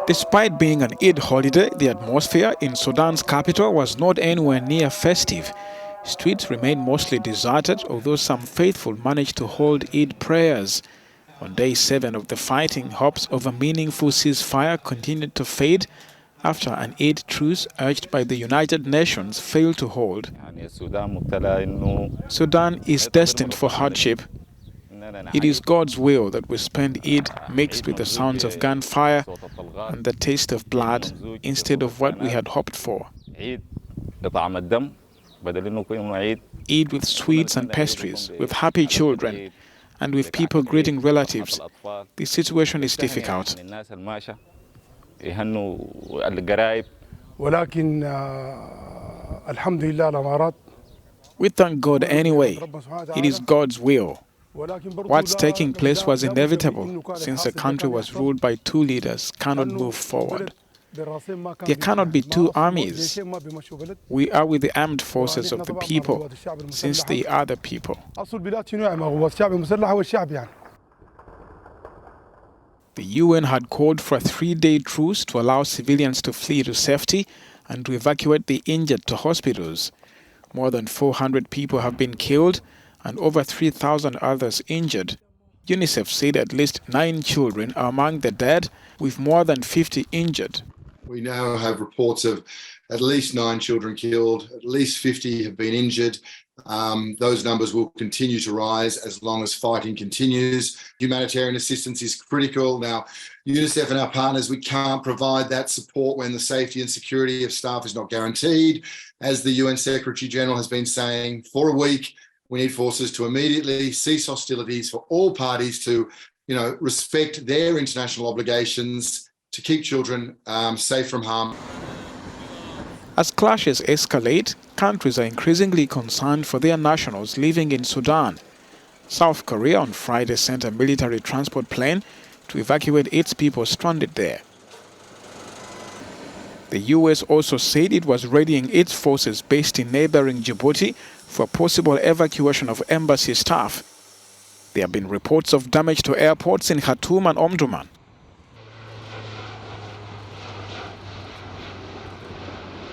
Despite being an Eid holiday, the atmosphere in Sudan's capital was not anywhere near festive. Streets remained mostly deserted, although some faithful managed to hold Eid prayers. On day 7 of the fighting, hopes of a meaningful ceasefire continued to fade after an Eid truce urged by the United Nations failed to hold. Sudan is destined for hardship. It is God's will that we spend Eid mixed with the sounds of gunfire and the taste of blood instead of what we had hoped for. Eid with sweets and pastries, with happy children, and with people greeting relatives. The situation is difficult. We thank God anyway. It is God's will. What's taking place was inevitable, since the country was ruled by two leaders cannot move forward. There cannot be two armies. We are with the armed forces of the people, since they are the people. The UN had called for a 3-day truce to allow civilians to flee to safety and to evacuate the injured to hospitals. More than 400 people have been killed and over 3,000 others injured. UNICEF said at least 9 children are among the dead, with more than 50 injured. We now have reports of at least 9 children killed, at least 50 have been injured. Those numbers will continue to rise as long as fighting continues. Humanitarian assistance is critical. Now, UNICEF and our partners, we can't provide that support when the safety and security of staff is not guaranteed. As the UN Secretary General has been saying for a week, we need forces to immediately cease hostilities, for all parties to, respect their international obligations to keep children safe from harm. As clashes escalate, countries are increasingly concerned for their nationals living in Sudan. South Korea on Friday sent a military transport plane to evacuate its people stranded there. The US also said it was readying its forces based in neighboring Djibouti for possible evacuation of embassy staff. There have been reports of damage to airports in Khartoum and Omdurman.